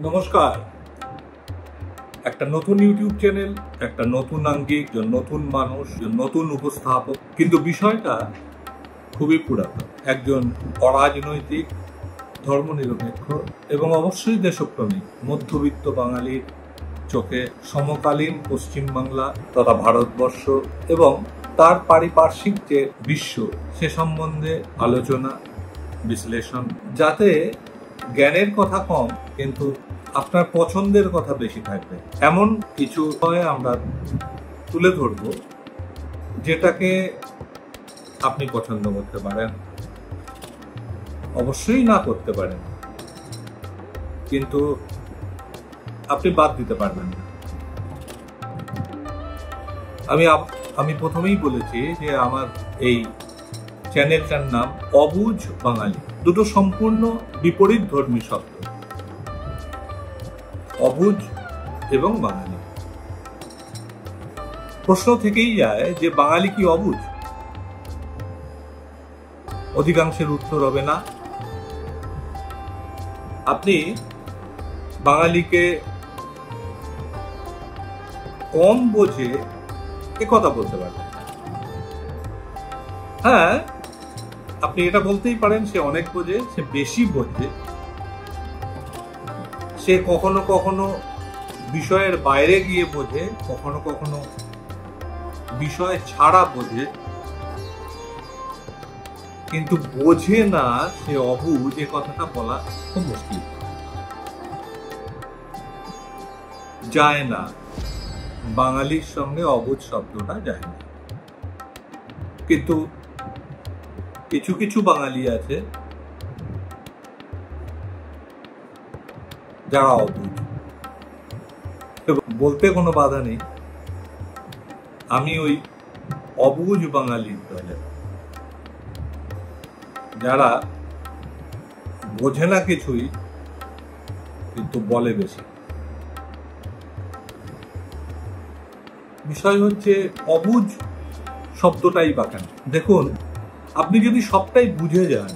নমস্কার। একটা নতুন ইউটিউব চ্যানেল, একটা নতুন আঙ্গিক, নতুন মানুষ, নতুন উপস্থাপক, কিন্তু বিষয়টা খুবই পুরাতন। একজন অরাজনৈতিক, ধর্মনিরপেক্ষ এবং অবশ্যই দেশপ্রেমী মধ্যবিত্ত বাঙালির চোখে সমকালীন পশ্চিমবাংলা তথা ভারতবর্ষ এবং তার পারিপার্শ্বিক যে বিশ্ব সে সম্বন্ধে আলোচনা, বিশ্লেষণ, যাতে জ্ঞানের কথা কম কিন্তু আপনার পছন্দের কথা বেশি থাকবে, এমন কিছু আমরা তুলে ধরব যেটাকে আপনি পছন্দ করতে পারেন, অবশ্যই না করতে পারেন, কিন্তু আপনি বাদ দিতে পারবেন না। আমি প্রথমেই বলেছি যে আমার এই চ্যানেলটার নাম অবুঝ বাঙালি। দুটো সম্পূর্ণ বিপরীত ধর্মী শব্দ, অবুঝ এবং বাঙালি। প্রশ্ন থেকেই যায় যে বাঙালি কি অবুঝ? অধিকাংশের উত্তর হবে না। আপনি বাঙালিকে কম বোঝে এ কথা বলতে পারবেন। হ্যাঁ, আপনি এটা বলতেই পারেন সে অনেক বোঝে, সে বেশি বোঝে, সে কখনো কখনো বিষয়ের বাইরে গিয়ে বোঝে, কখনো কখনো বিষয় ছাড়া বোঝে, কিন্তু বোঝে না সে অবুঝ, এ কথাটা বলা খুব মুশকিল। যায় না, বাঙালির সঙ্গে অবুঝ শব্দটা যায় না। কিন্তু কিছু কিছু বাঙালি আছে যারা অবুঝ, বলতে কোনো বাধা নেই। আমি ওই অবুঝ বাঙালির দলে, যারা বোঝে না কিছুই কিন্তু বলে বেশি। বিষয় হচ্ছে অবুঝ শব্দটাই বা কেন? দেখুন, আপনি যদি সবটাই বুঝে যান,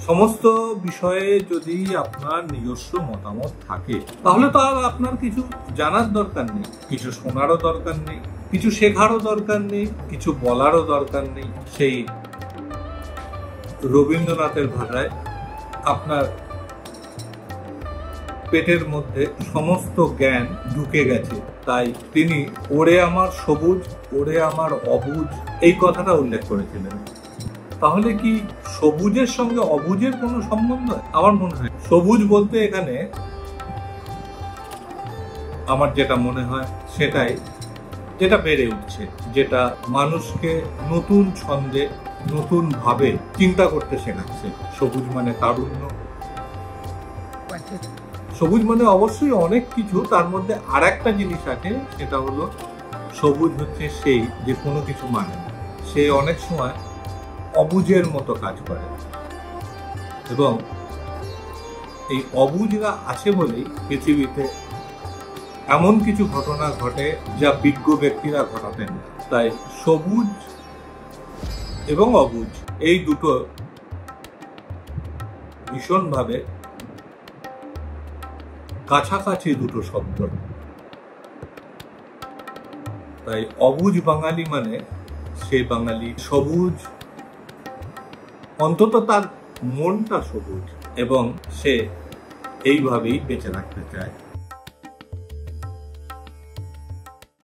সমস্ত বিষয়ে যদি আপনার নিজস্ব মতামত থাকে, তাহলে তো আর আপনার কিছু জানার দরকার নেই, কিছু শোনারও দরকার নেই, কিছু শেখারও দরকার নেই, কিছু বলারও দরকার নেই। সেই রবীন্দ্রনাথের ভাষায় আপনার পেটের মধ্যে সমস্ত জ্ঞান ঢুকে গেছে, তাই তিনি ওরে আমার সবুজ, ওরে আমার অবুঝ এই কথাটা উল্লেখ করেছিলেন। তাহলে কি সবুজের সঙ্গে অবুঝের কোনো সম্বন্ধ? আমার মনে হয় সবুজ বলতে এখানে আমার যেটা মনে হয় সেটাই, যেটা বেড়ে উঠছে, যেটা মানুষকে নতুন ছন্দে, নতুন ভাবে চিন্তা করতে শেখাচ্ছে। সবুজ মানে তারুণ্য, সবুজ মানে অবশ্যই অনেক কিছু, তার মধ্যে আর একটা জিনিস আছে, সেটা হলো সবুজ হচ্ছে সেই যে কোনো কিছু মানে না, সে অনেক সময় অবুঝের মতো কাজ করে, এবং এই অবুঝরা আছে বলেই পৃথিবীতে এমন কিছু ঘটনা ঘটে যা বিজ্ঞ ব্যক্তিরা ঘটাতেন। তাই সবুজ এবং অবুঝ এই দুটো ভীষণভাবে কাছাকাছি দুটো শব্দ। তাই অবুঝ বাঙালি মানে সেই বাঙালি সবুজ, অন্তত তার মনটা সবুজ, এবং সে এইভাবেই বেঁচে রাখতে চায়।